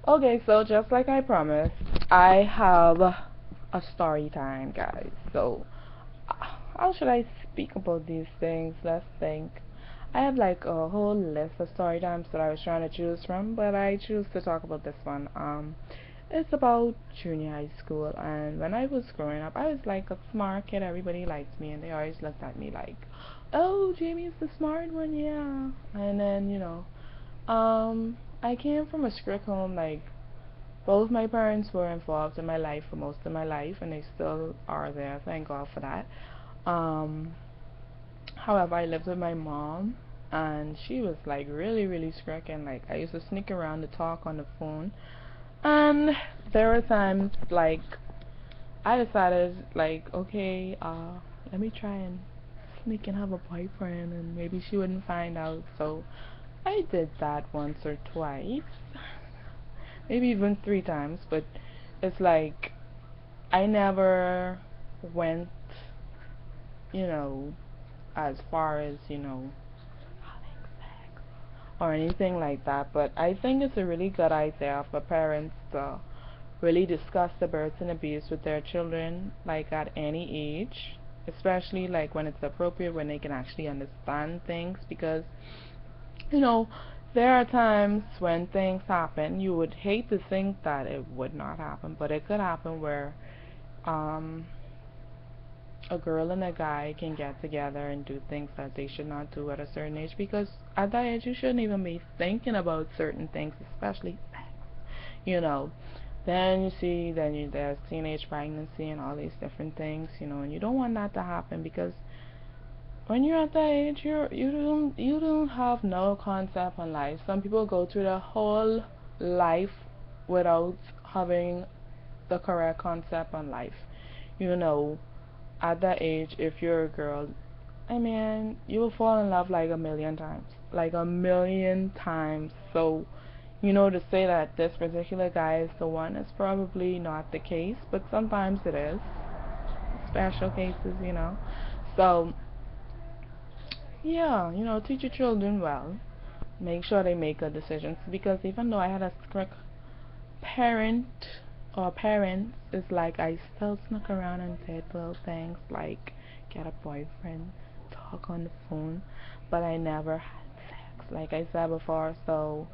Okay, so just like I promised, I have a story time, guys. So, how should I speak about these things? Let's think. I have like a whole list of story times that I was trying to choose from, but I choose to talk about this one. It's about junior high school, and when I was growing up, I was like a smart kid. Everybody liked me, and they always looked at me like, "Oh, Jamie's the smart one, yeah." And then, I came from a strict home. Like, both my parents were involved in my life for most of my life, and they still are there. Thank God for that. Um, However, I lived with my mom, and she was like really, really strict, and like I used to sneak around to talk on the phone. And there were times like I decided like, okay, let me try and sneak and have a boyfriend, and maybe she wouldn't find out. So I did that once or twice, maybe even three times, but it's like I never went, you know, as far as, having sex or anything like that. But I think it's a really good idea for parents to really discuss the births and abuse with their children, like at any age, especially like when it's appropriate, when they can actually understand things. Because, you know, there are times when things happen, you would hate to think that it would not happen, but it could happen where um a girl and a guy can get together and do things that they should not do at a certain age, because at that age you shouldn't even be thinking about certain things, especially sex, you know. Then you see, there's teenage pregnancy and all these different things, and you don't want that to happen, because when you're at that age, you don't have no concept on life. Some people go through their whole life without having the correct concept on life. You know, at that age, if you're a girl, I mean, you will fall in love like a million times. Like a million times. So, to say that this particular guy is the one is probably not the case, but sometimes it is. Special cases. So, yeah, teach your children well. Make sure they make good decisions, because even though I had a strict parent or parents, it's like I still snuck around and did little things like get a boyfriend, talk on the phone, but I never had sex, like I said before. So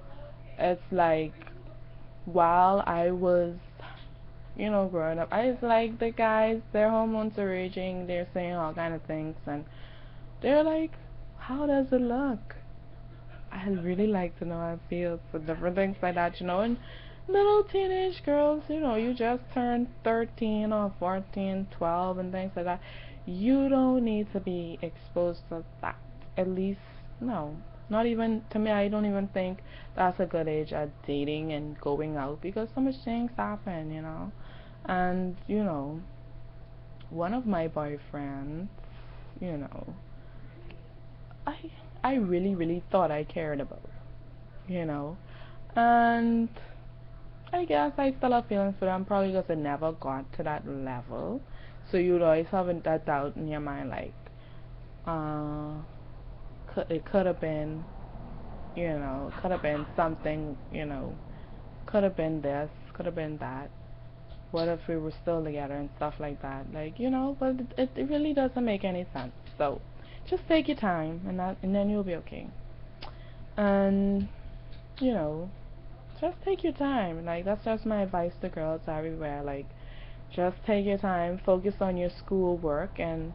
it's like, while I was, growing up, I was like, the guys, their hormones are raging, they're saying all kind of things, and they're like, how does it look? I'd really like to know how it feels, for different things like that. And little teenage girls, you just turned 13 or 14, 12, and things like that. You don't need to be exposed to that. At least, no. Not even, to me, I don't even think that's a good age at dating and going out, because so much things happen. And, one of my boyfriends, you know, I I really, really thought I cared about, you know. And I guess I still have feelings for them, probably because I never got to that level. So you'd always have that doubt in your mind, like, uh, it could have been, could have been something, could have been this, could have been that. What if we were still together and stuff like that, like, but it really doesn't make any sense. So just take your time, and then you'll be okay. And you know, just take your time. Like, that's just my advice to girls everywhere. Like, just take your time, focus on your schoolwork, and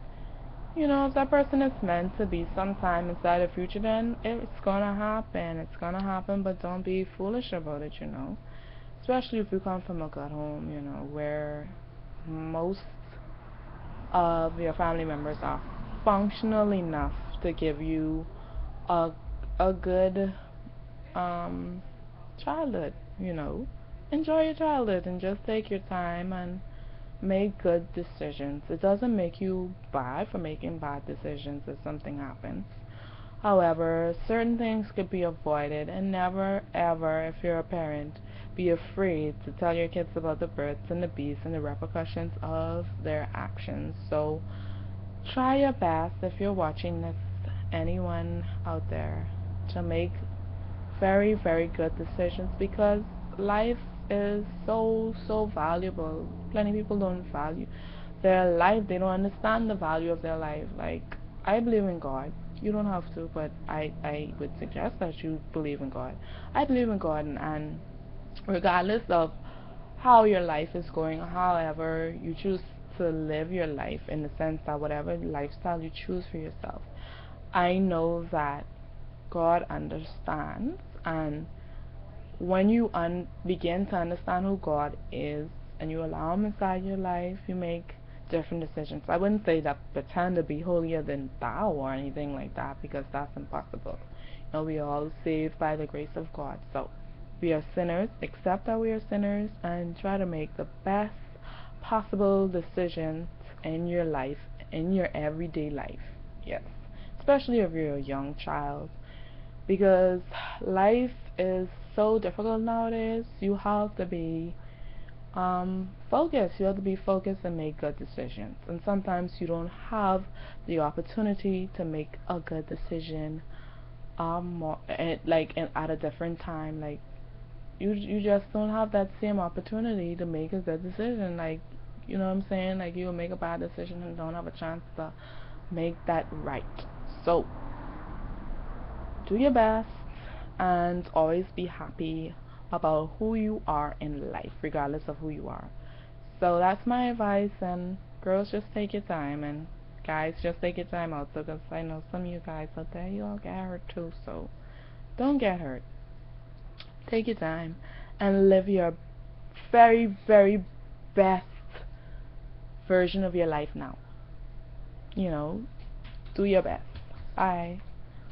if that person is meant to be sometime inside the future, then it's gonna happen. It's gonna happen, but don't be foolish about it. Especially if you come from a good home, where most of your family members are functional enough to give you a good um childhood, Enjoy your childhood and just take your time and make good decisions. It doesn't make you bad for making bad decisions if something happens. However, certain things could be avoided, and never ever, if you're a parent, be afraid to tell your kids about the births and the beats and the repercussions of their actions. So try your best, if you're watching this, anyone out there, to make very, very good decisions, because life is so valuable. Plenty of people don't value their life. They don't understand the value of their life. Like, I believe in God. You don't have to, but I would suggest that you believe in God. I believe in God, and regardless of how your life is going, however you choose to live your life, in the sense that whatever lifestyle you choose for yourself, I know that God understands. And when you begin to understand who God is and you allow Him inside your life, you make different decisions. I wouldn't say that pretend to be holier than thou or anything like that, because that's impossible. You know, we are all saved by the grace of God. So we are sinners, accept that we are sinners, and try to make the best possible decisions in your life, in your everyday life. Yes, especially if you're a young child, because life is so difficult nowadays. You have to be focused. You have to be focused and make good decisions. And sometimes you don't have the opportunity to make a good decision at a different time. Like, you just don't have that same opportunity to make a good decision. Like, you know what I'm saying? Like, you'll make a bad decision and don't have a chance to make that right. So do your best and always be happy about who you are in life, regardless of who you are. So that's my advice. And girls, just take your time, and guys, just take your time also, because I know some of you guys out there, you all get hurt too. So don't get hurt. Take your time and live your very best version of your life now. You know, do your best. Bye.